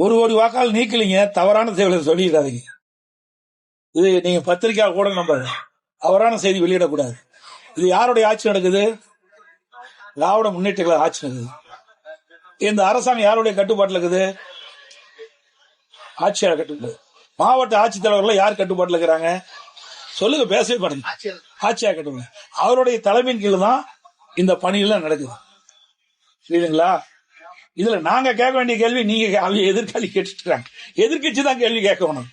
1 கோடி வாக்காளர் நீக்கலீங்க, தவறான செய்திகளை சொல்லிடாதீங்க. இது நீங்க பத்திரிக்கை கூட நம்ப தவறான செய்தி வெளியிடக்கூடாது. இது யாருடைய ஆட்சி நடக்குது? திராவிட முன்னேற்ற கழக ஆட்சி நடக்குது. இந்த அரசாங்கம் யாருடைய கட்டுப்பாட்டில் இருக்குது? ஆட்சியாளர் கட்டுப்பாடு. மாவட்ட ஆட்சித்தலைவர்கள் யார் கட்டுப்பாட்டில் இருக்கிறாங்க? சொல்லுங்க, பேசவே பாருங்க. ஆட்சியாளர் கட்டுப்பாடு. அவருடைய தலைமையின் கீழ் தான் இந்த பணியெல்லாம் நடக்குது. புரியுதுங்களா? இதுல நாங்க கேட்க வேண்டிய கேள்வி நீங்க எதிர்காலி கேட்டுறாங்க. எதிர்கட்சி தான் கேள்வி கேட்கணும்.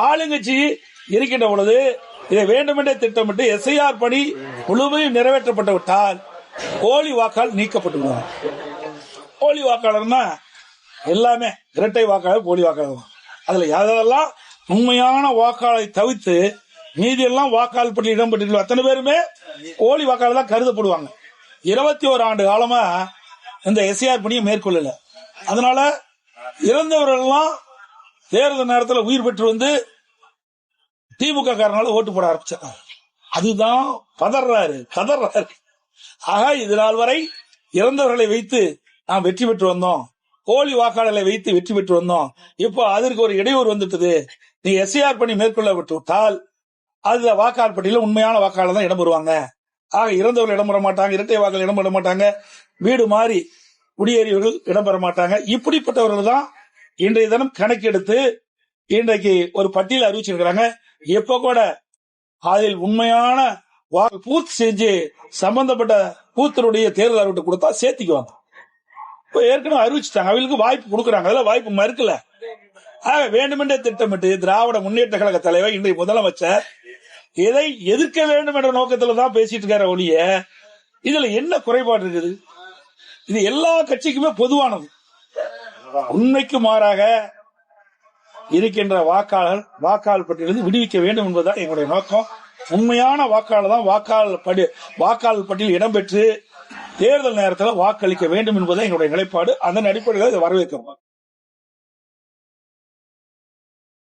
ஆளுங்கட்சி இருக்கின்ற பொழுது இதை வேண்டுமென்றே திட்டமிட்டு எஸ்ஐஆர் பணி முழுமையும் நிறைவேற்றப்பட்டு விட்டால் போலி வாக்காளர் நீக்கப்பட்டு விடுவாங்க. போலி வாக்காளர்னா எல்லாமே இரட்டை வாக்காளர், போலி வாக்காளர். அதுல யாரெல்லாம் உண்மையான வாக்காளரை தவிர்த்து மீதி எல்லாம் வாக்காளர் பட்டியல் இடம்பெற்று அத்தனை பேருமே போலி வாக்காளர் தான் கருதப்படுவாங்க. 21 ஆண்டு காலமா இந்த எஸ்ஐஆர் பணியை மேற்கொள்ளல. அதனால இறந்தவர்கள் எல்லாம் தேர்தல் நேரத்தில் உயிர் பெற்று வந்து திமுக காரனால ஓட்டு போட ஆரம்பிச்சாங்க. அதுதான் கதறாரு. ஆக இது நாள் வரை இறந்தவர்களை வைத்து நாம் வெற்றி பெற்று வந்தோம், போலி வாக்காளர்களை வைத்து வெற்றி பெற்று வந்தோம். இப்போ அதற்கு ஒரு இடையூறு வந்துட்டது. நீ எஸ்ஐஆர் பணி மேற்கொள்ள விட்டு விட்டால் அது வாக்காளர் பட்டியலில் உண்மையான வாக்காளர் தான் இடம்பெறுவாங்க. ஆக இறந்தவர்கள் இடம்பெற மாட்டாங்க, இரட்டை வாக்காளர் இடம்பெற மாட்டாங்க, வீடு மாறி குடியேறியவர்கள் இடம்பெற மாட்டாங்க. இப்படிப்பட்டவர்கள் தான் இன்றைய தினம் கணக்கெடுத்து இன்றைக்கு ஒரு பட்டியல் அறிவிச்சிருக்கிறாங்க. எப்ப கூட அதில் உண்மையான பூத் செஞ்சு சம்பந்தப்பட்ட பூத்தருடைய தேர்தல் அறிவிட்டு கொடுத்தா சேர்த்திக்குவாங்க. ஏற்கனவே அறிவிச்சுட்டாங்க, அவங்களுக்கு வாய்ப்பு கொடுக்குறாங்க. அதெல்லாம் வாய்ப்பு மறுக்கல. வேண்டுமென்றே திட்டமிட்டு திராவிட முன்னேற்ற கழக தலைவர் இன்றைய முதலமைச்சர் இதை எதிர்க்க வேண்டும் என்ற நோக்கத்துல தான் பேசிட்டு இருக்காரு ஒழிய இதுல என்ன குறைபாடு இருக்குது? இது எல்லா கட்சிக்குமே பொதுவானது. உண்மைக்கு மாறாக இருக்கின்ற வாக்காளர் பட்டியலிருந்து விடுவிக்க வேண்டும் என்பதுதான் எங்களுடைய நோக்கம். உண்மையான வாக்காளர் தான் வாக்காளர் பட்டியல் இடம்பெற்று தேர்தல் நேரத்தில் வாக்களிக்க வேண்டும் என்பதை எங்களுடைய நிலைப்பாடு. அதன் அடிப்படையில் இதை வரவேற்கிறோம்.